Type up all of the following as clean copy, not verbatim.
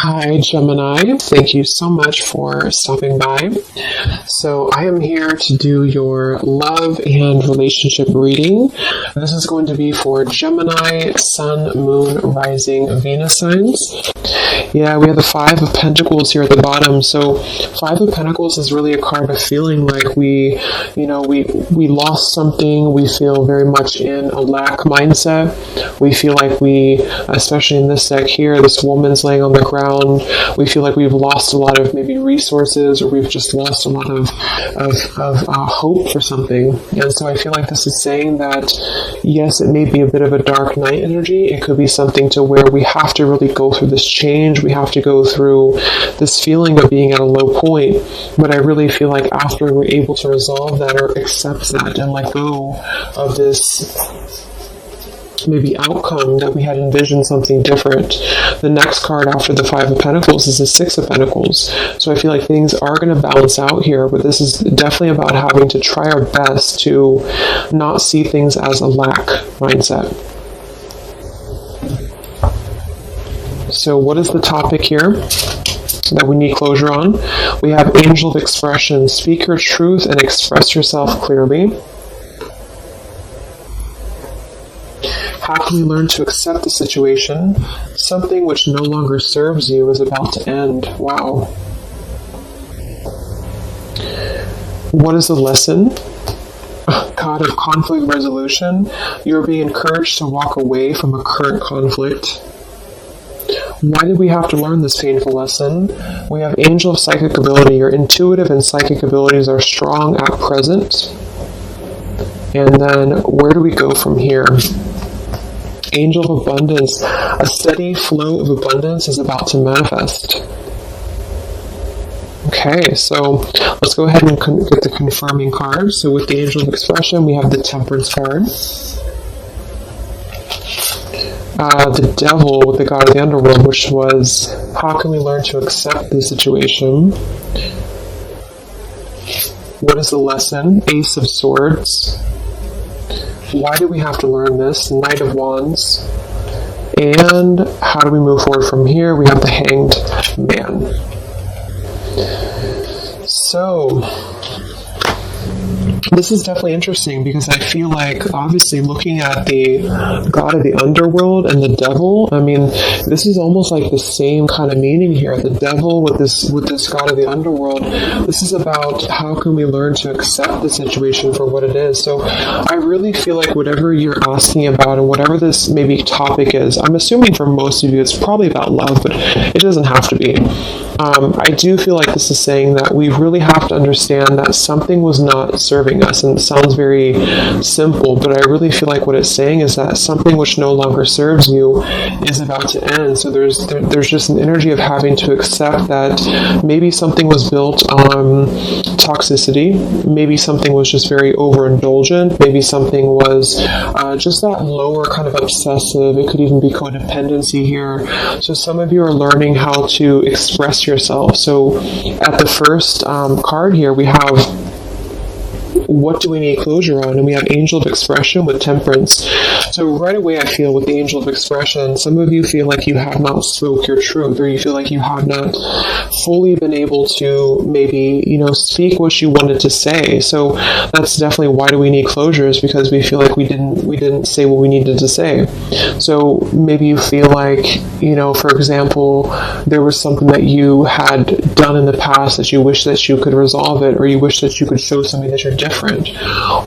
Hi, Gemini. Thank you so much for stopping by. So I am here to do your love and relationship reading. This is going to be for Gemini, Sun, Moon, Rising, Venus signs. Yeah, we have the Five of Pentacles here at the bottom. So Five of Pentacles is really a card of feeling like we lost something. We feel very much in a lack mindset. We feel like we, especially in this deck here, this woman's laying on the ground. We feel like we've lost a lot of maybe resources, or we've just lost a lot of hope for something. And so I feel like this is saying that, yes, it may be a bit of a dark night energy. It could be something to where we have to really go through this change. We have to go through this feeling of being at a low point. But I really feel like after we're able to resolve that or accept that and let go of this maybe outcome that we had envisioned something different. The next card after the Five of Pentacles is the Six of Pentacles. So I feel like things are going to balance out here, but this is definitely about having to try our best to not see things as a lack mindset. So what is the topic here that we need closure on? We have Angel of Expression. Speak your truth and express yourself clearly. How can we learn to accept the situation? Something which no longer serves you is about to end. Wow. What is the lesson? God of conflict resolution. You're being encouraged to walk away from a current conflict. Why did we have to learn this painful lesson? We have Angel of Psychic Ability. Your intuitive and psychic abilities are strong at present. And then where do we go from here? Angel of Abundance. A steady flow of abundance is about to manifest. Okay, so let's go ahead and get the confirming card. So with the Angel of Expression, we have the Temperance card. The Devil with the God of the Underworld, which was, how can we learn to accept the situation? What is the lesson? Ace of Swords. Why do we have to learn this? Knight of Wands. And how do we move forward from here? We have the Hanged Man. So this is definitely interesting because I feel like, obviously, looking at the God of the Underworld and the Devil, I mean, this is almost like the same kind of meaning here. The Devil with this God of the Underworld, this is about how can we learn to accept the situation for what it is. So I really feel like whatever you're asking about and whatever this maybe topic is, I'm assuming for most of you it's probably about love, but it doesn't have to be. I do feel like this is saying that we really have to understand that something was not serving us, and it sounds very simple, but I really feel like what it's saying is that something which no longer serves you is about to end. So there's just an energy of having to accept that maybe something was built on toxicity, maybe something was just very overindulgent, maybe something was just that lower kind of obsessive. It could even be codependency here. So some of you are learning how to express yourself. So at the first card here, we have what do we need closure on? And we have Angel of Expression with Temperance. So right away I feel with the Angel of Expression, some of you feel like you have not spoke your truth, or you feel like you have not fully been able to maybe, speak what you wanted to say. So that's definitely why do we need closures, because we feel like we didn't say what we needed to say. So maybe you feel like, for example, there was something that you had done in the past that you wish that you could resolve it, or you wish that you could show something that you're different.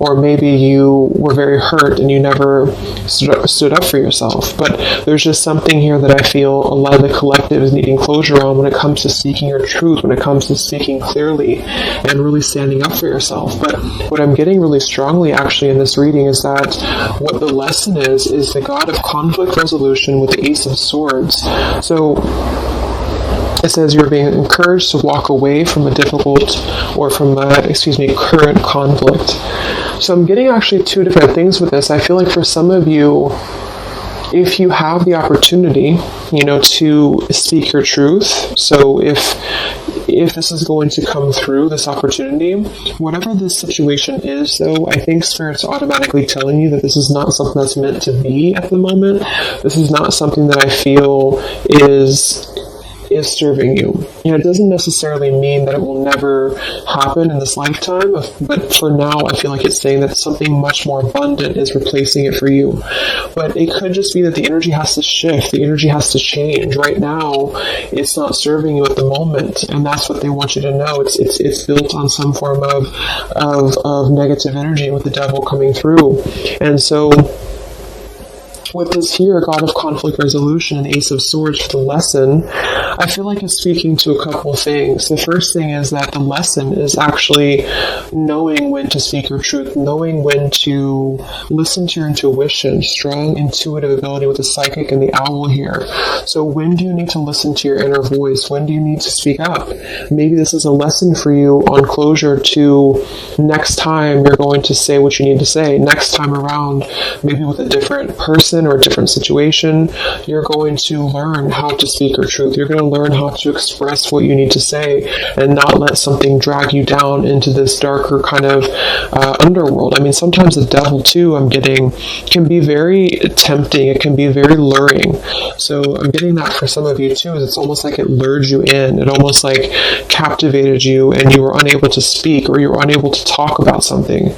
Or maybe you were very hurt and you never stood up for yourself. But there's just something here that I feel a lot of the collective is needing closure on when it comes to speaking your truth, when it comes to speaking clearly and really standing up for yourself. But what I'm getting really strongly actually in this reading is that what the lesson is the God of conflict resolution with the Ace of Swords. So it says you're being encouraged to walk away from a difficult, or from current conflict. So I'm getting actually two different things with this. I feel like for some of you, if you have the opportunity, to speak your truth, so if this is going to come through, this opportunity, whatever this situation is, though, I think Spirit's automatically telling you that this is not something that's meant to be at the moment. This is not something that I feel is is serving you. It doesn't necessarily mean that it will never happen in this lifetime, but for now, I feel like it's saying that something much more abundant is replacing it for you. But it could just be that the energy has to shift, the energy has to change. Right now, it's not serving you at the moment, and that's what they want you to know. It's built on some form of negative energy with the devil coming through. And so with this here, God of Conflict Resolution and Ace of Swords for the lesson, I feel like it's speaking to a couple of things. The first thing is that the lesson is actually knowing when to speak your truth, knowing when to listen to your intuition, strong intuitive ability with the psychic and the owl here. So when do you need to listen to your inner voice? When do you need to speak up? Maybe this is a lesson for you on closure to next time you're going to say what you need to say. Next time around, maybe with a different person or a different situation, you're going to learn how to speak your truth. You're going to learn how to express what you need to say and not let something drag you down into this darker kind of underworld. I mean, sometimes the devil too, I'm getting, can be very tempting. It can be very luring. So I'm getting that for some of you too. It's almost like it lured you in. It almost like captivated you and you were unable to speak or you were unable to talk about something.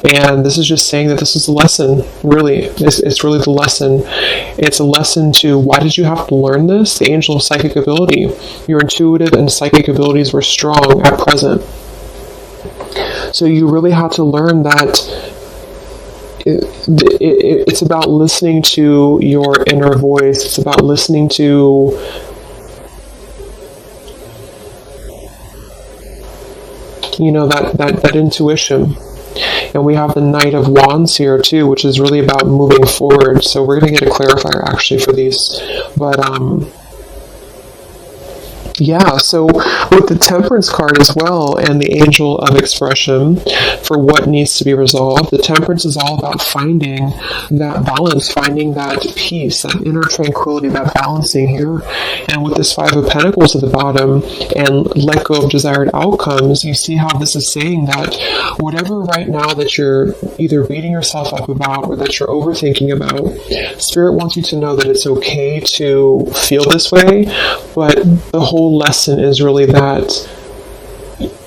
And this is just saying that this is a lesson, really. It's really the lesson. It's a lesson to why did you have to learn this? The angel of psychic ability. Your intuitive and psychic abilities were strong at present. So you really had to learn that it's about listening to your inner voice. It's about listening to that intuition. And we have the Knight of Wands here too, which is really about moving forward. So we're going to get a clarifier actually for these. But yeah, so with the Temperance card as well and the Angel of Expression for what needs to be resolved, the Temperance is all about finding that balance, finding that peace, that inner tranquility, that balancing here. And with this Five of Pentacles at the bottom and let go of desired outcomes, you see how this is saying that whatever right now that you're either beating yourself up about or that you're overthinking about, Spirit wants you to know that it's okay to feel this way, but the whole lesson is really that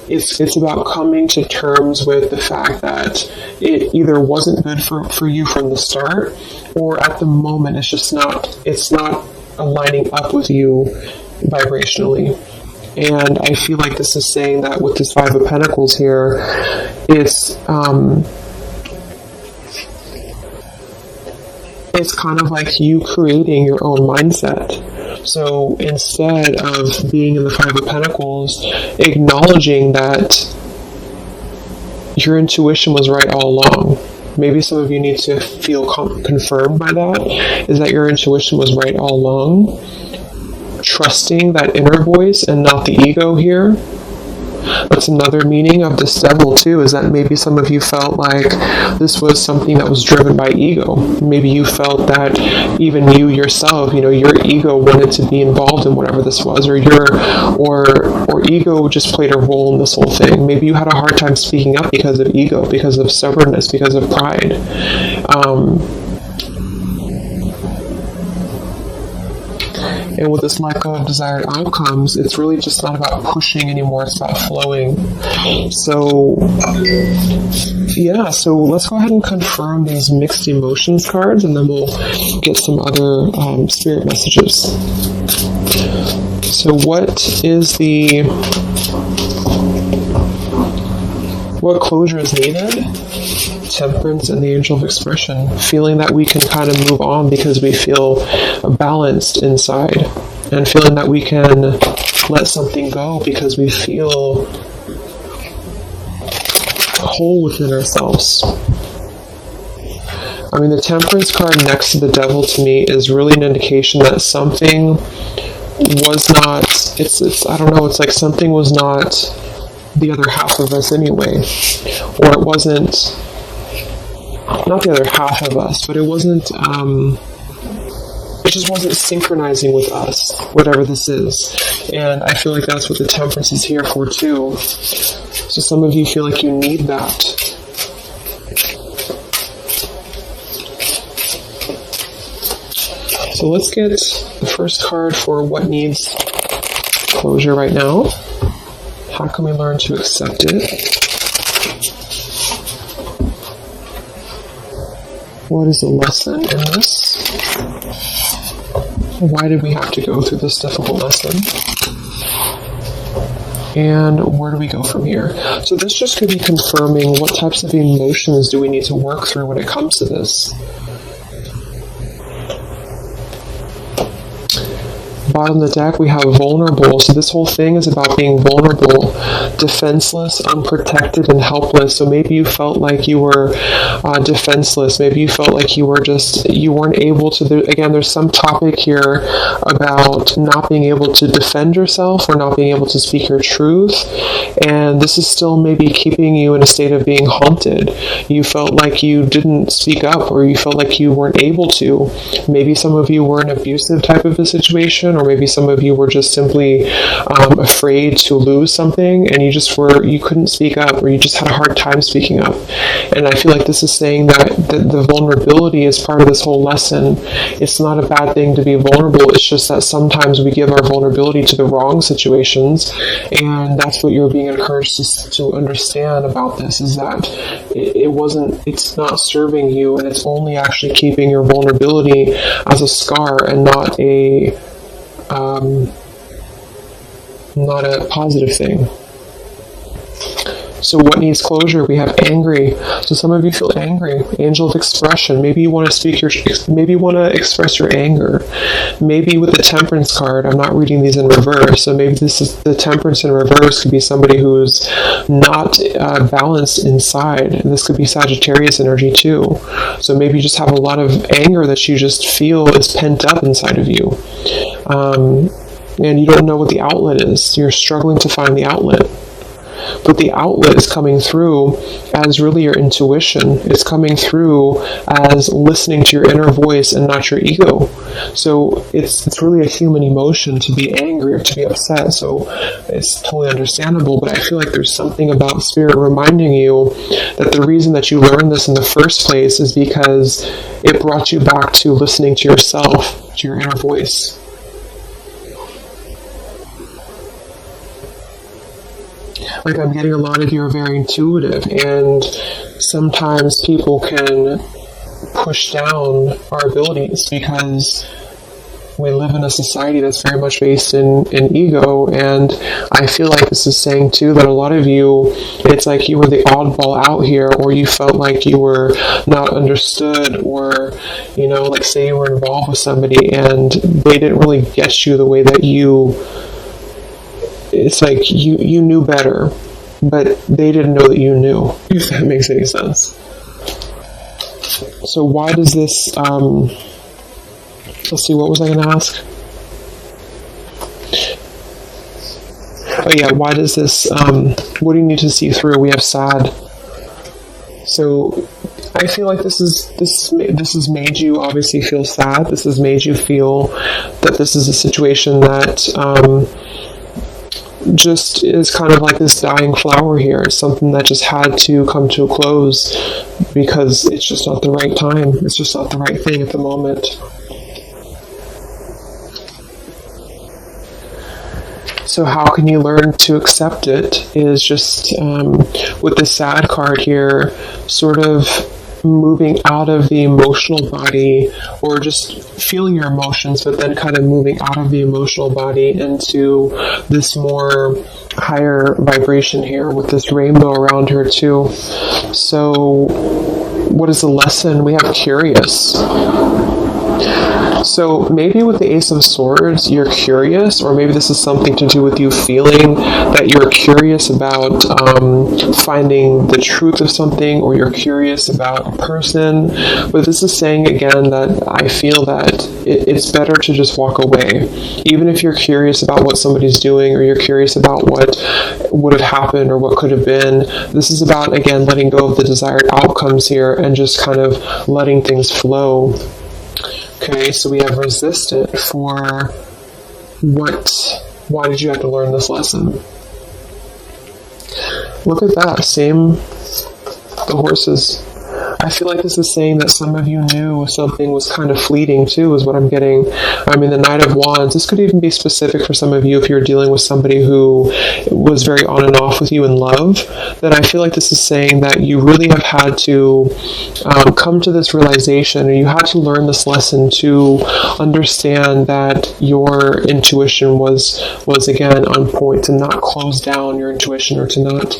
it's about coming to terms with the fact that it either wasn't good for you from the start, or at the moment it's not aligning up with you vibrationally. And I feel like this is saying that with this Five of Pentacles here, it's kind of like you creating your own mindset. So instead of being in the Five of Pentacles, acknowledging that your intuition was right all along. Maybe some of you need to feel confirmed by that, is that your intuition was right all along. Trusting that inner voice and not the ego here. That's another meaning of this devil too, is that maybe some of you felt like this was something that was driven by ego. Maybe you felt that even you yourself, your ego wanted to be involved in whatever this was, or ego just played a role in this whole thing. Maybe you had a hard time speaking up because of ego, because of stubbornness, because of pride. And with this let go of desired outcomes, it's really just not about pushing anymore, it's about flowing. So, yeah, so let's go ahead and confirm these mixed emotions cards, and then we'll get some other spirit messages. So what closure is needed? Temperance and the Angel of Expression, feeling that we can kind of move on because we feel balanced inside, and feeling that we can let something go because we feel whole within ourselves. I mean, the Temperance card next to the Devil to me is really an indication that something was not, I don't know, it's like something was not the other half of us anyway, or it wasn't, not the other half of us, but it wasn't, it just wasn't synchronizing with us, whatever this is. And I feel like that's what the Temperance is here for too. So some of you feel like you need that. So let's get the first card for what needs closure right now? How can we learn to accept it? What is the lesson in this? Why did we have to go through this difficult lesson? And where do we go from here? So this just could be confirming what types of emotions do we need to work through when it comes to this. Bottom of the deck, we have vulnerable. So this whole thing is about being vulnerable, defenseless, unprotected, and helpless. So maybe you felt like you were defenseless. Maybe you felt like you weren't able to. Again, there's some topic here about not being able to defend yourself or not being able to speak your truth. And this is still maybe keeping you in a state of being haunted. You felt like you didn't speak up, or you felt like you weren't able to. Maybe some of you were in an abusive type of a situation, or maybe some of you were just simply afraid to lose something, and you couldn't speak up, or you just had a hard time speaking up. And I feel like this is saying that the vulnerability is part of this whole lesson. It's not a bad thing to be vulnerable. It's just that sometimes we give our vulnerability to the wrong situations, and that's what you're being encouraged to understand about this, is that it's not serving you, and it's only actually keeping your vulnerability as a scar and not a positive thing. So what needs closure? We have angry. So some of you feel angry. Angel of expression. Maybe you want to express your anger. Maybe with the Temperance card, I'm not reading these in reverse. So maybe this is the Temperance in reverse. Could be somebody who's not balanced inside. And this could be Sagittarius energy too. So maybe you just have a lot of anger that you just feel is pent up inside of you. And you don't know what the outlet is. You're struggling to find the outlet. But the outlet is coming through as really your intuition. It's coming through as listening to your inner voice and not your ego. So it's really a human emotion to be angry or to be upset. So it's totally understandable. But I feel like there's something about Spirit reminding you that the reason that you learned this in the first place is because it brought you back to listening to yourself, to your inner voice. Like, I'm getting a lot of you are very intuitive, and sometimes people can push down our abilities because we live in a society that's very much based in ego. And I feel like this is saying too that a lot of you, it's like you were the oddball out here, or you felt like you were not understood, or like say you were involved with somebody and they didn't really get you the way that it's like you knew better, but they didn't know that you knew, if that makes any sense. So why does this, let's see, what was I going to ask? Oh yeah, why does this, what do you need to see through? We have sad. So I feel like this has made you obviously feel sad. This has made you feel that this is a situation that, just is kind of like this dying flower here. It's something that just had to come to a close because it's just not the right time. It's just not the right thing at the moment. So how can you learn to accept it is just, with the sad card here, sort of moving out of the emotional body, or just feeling your emotions, but then kind of moving out of the emotional body into this more higher vibration here with this rainbow around her too. So what is the lesson? We have curious. So maybe with the Ace of Swords, you're curious, or maybe this is something to do with you feeling that you're curious about finding the truth of something, or you're curious about a person. But this is saying again that I feel that it's better to just walk away. Even if you're curious about what somebody's doing, or you're curious about what would have happened or what could have been, this is about, again, letting go of the desired outcomes here and just kind of letting things flow. Okay, so we have resistant for why did you have to learn this lesson? Look at that, the horses. I feel like this is saying that some of you knew something was kind of fleeting too, is what I'm getting. I mean, the Knight of Wands, this could even be specific for some of you if you're dealing with somebody who was very on and off with you in love. Then I feel like this is saying that you really have had to come to this realization, or you had to learn this lesson to understand that your intuition was again on point, to not close down your intuition, or to not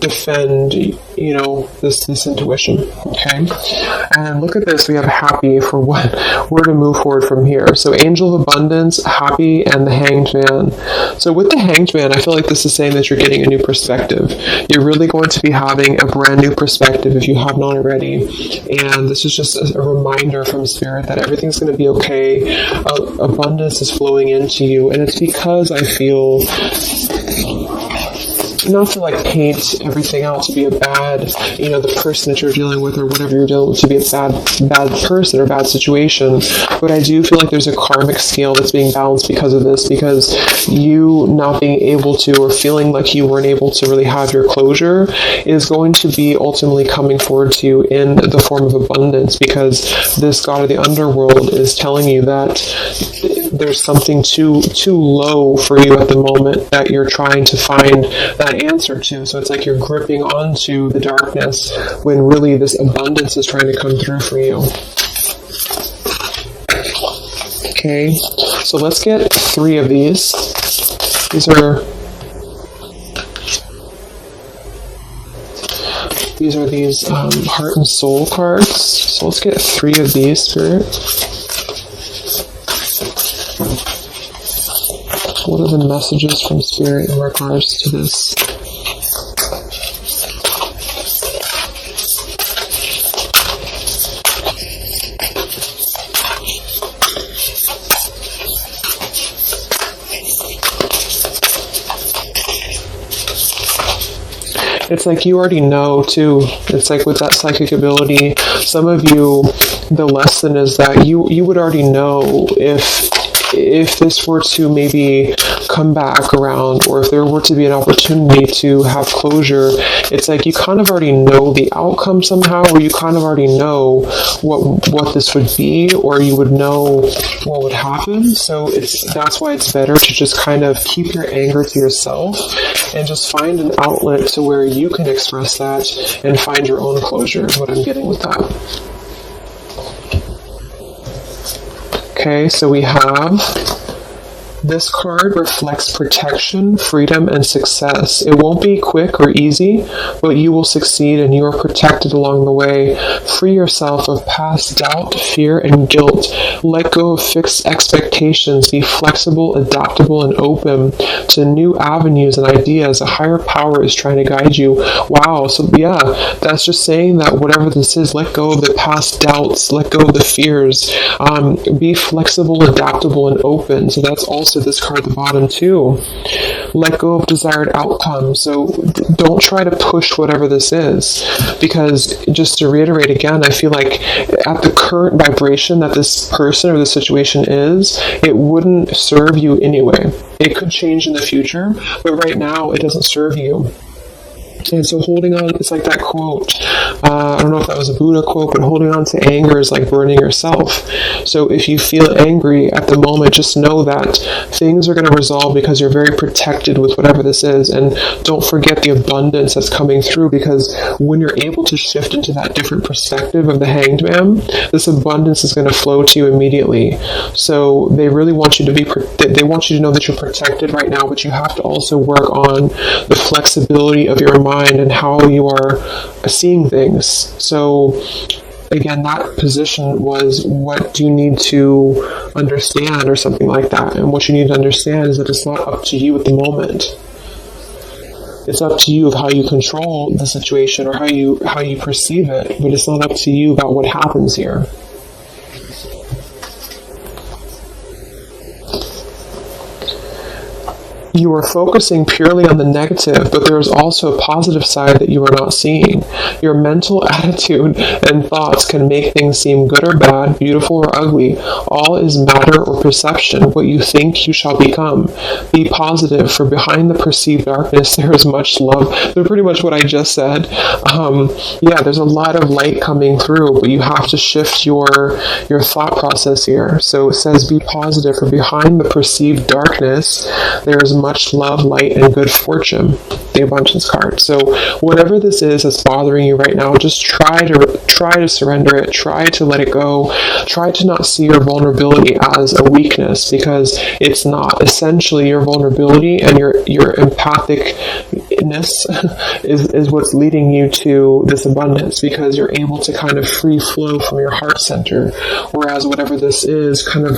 defend, you know, this intuition. Okay, and look at this. We have happy for what we're to move forward from here. So Angel of Abundance, happy, and the Hanged Man. So with the Hanged Man, I feel like this is saying that you're getting a new perspective. You're really going to be having a brand new perspective if you have not already. And this is just a reminder from Spirit that everything's going to be okay. Abundance is flowing into you, and it's because I feel, not to like paint everything else to be a bad, you know, the person that you're dealing with or whatever you're dealing with to be a bad person or bad situation, but I do feel like there's a karmic scale that's being balanced because of this, because you not being able to, or feeling like you weren't able to really have your closure, is going to be ultimately coming forward to you in the form of abundance, because this God of the underworld is telling you that there's something too low for you at the moment that you're trying to find that answer to. So it's like you're gripping onto the darkness when really this abundance is trying to come through for you. Okay, so let's get 3 of these. These are heart and soul cards. So let's get 3 of these, Spirit. What are the messages from Spirit in regards to this? It's like you already know too. It's like with that psychic ability, some of you, the lesson is that you would already know if this were to maybe come back around, or if there were to be an opportunity to have closure. It's like you kind of already know the outcome somehow, or you kind of already know what this would be, or you would know what would happen. So that's why it's better to just kind of keep your anger to yourself and just find an outlet to where you can express that and find your own closure, is what I'm getting with that. Okay, so we have this card reflects protection, freedom, and success. It won't be quick or easy, but you will succeed and you are protected along the way. Free yourself of past doubt, fear, and guilt. Let go of fixed expectations. Be flexible, adaptable, and open to new avenues and ideas. A higher power is trying to guide you. Wow, so yeah, that's just saying that whatever this is, let go of the past doubts, let go of the fears. Be flexible, adaptable, and open. So that's also this card at the bottom too. Let go of desired outcomes. So don't try to push whatever this is, because just to reiterate again, I feel like at the current vibration that this person or this situation is, it wouldn't serve you anyway. It could change in the future, but right now it doesn't serve you. And so holding on, it's like that quote, I don't know if that was a Buddha quote, but holding on to anger is like burning yourself. So if you feel angry at the moment, just know that things are going to resolve because you're very protected with whatever this is. And don't forget the abundance that's coming through, because when you're able to shift into that different perspective of the Hanged Man, this abundance is going to flow to you immediately. So they really want you to they want you to know that you're protected right now, but you have to also work on the flexibility of your mind and how you are seeing things. So again, that position was, what do you need to understand, or something like that. And what you need to understand is that it's not up to you at the moment. It's up to you of how you control the situation, or how you perceive it, but it's not up to you about what happens here. You are focusing purely on the negative, but there is also a positive side that you are not seeing. Your mental attitude and thoughts can make things seem good or bad, beautiful or ugly. All is matter or perception. What you think, you shall become. Be positive, for behind the perceived darkness there is much love. That's pretty much what I just said. Yeah, there's a lot of light coming through, but you have to shift your thought process here. So it says, be positive, for behind the perceived darkness there is much love, light, and good fortune. The abundance card. So whatever this is that's bothering you right now, just try to surrender it. Try to let it go. Try to not see your vulnerability as a weakness, because it's not. Essentially, your vulnerability and your empathicness is what's leading you to this abundance, because you're able to kind of free flow from your heart center, whereas whatever this is kind of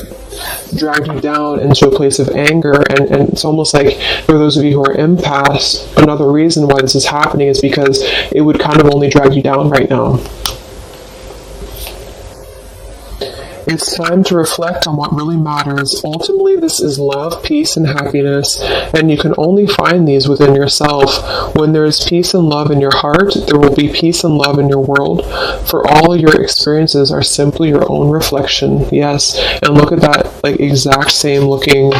drag you down into a place of anger. And it's almost like, for those of you who are empaths, another reason why this is happening is because it would kind of only drag you down right now. It's time to reflect on what really matters. Ultimately, this is love, peace, and happiness, and you can only find these within yourself. When there is peace and love in your heart, there will be peace and love in your world, for all your experiences are simply your own reflection. Yes, and look at that, like, exact same looking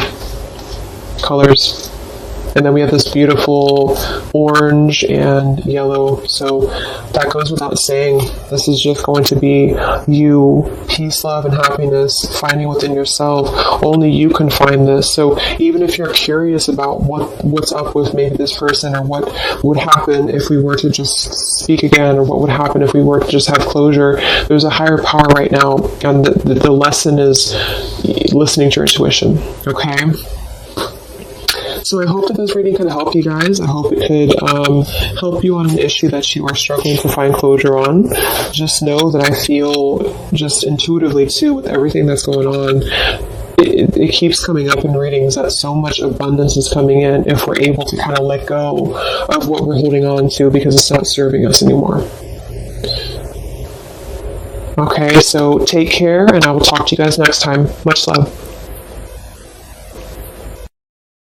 colors. And then we have this beautiful orange and yellow. So that goes without saying. This is just going to be you, peace, love, and happiness, finding within yourself. Only you can find this. So even if you're curious about what's up with maybe this person, or what would happen if we were to just speak again, or what would happen if we were to just have closure, there's a higher power right now. And the lesson is listening to your intuition. Okay? So I hope that this reading could help you guys. I hope it could help you on an issue that you are struggling to find closure on. Just know that I feel just intuitively too, with everything that's going on, it keeps coming up in readings that so much abundance is coming in if we're able to kind of let go of what we're holding on to, because it's not serving us anymore. Okay, so take care, and I will talk to you guys next time. Much love.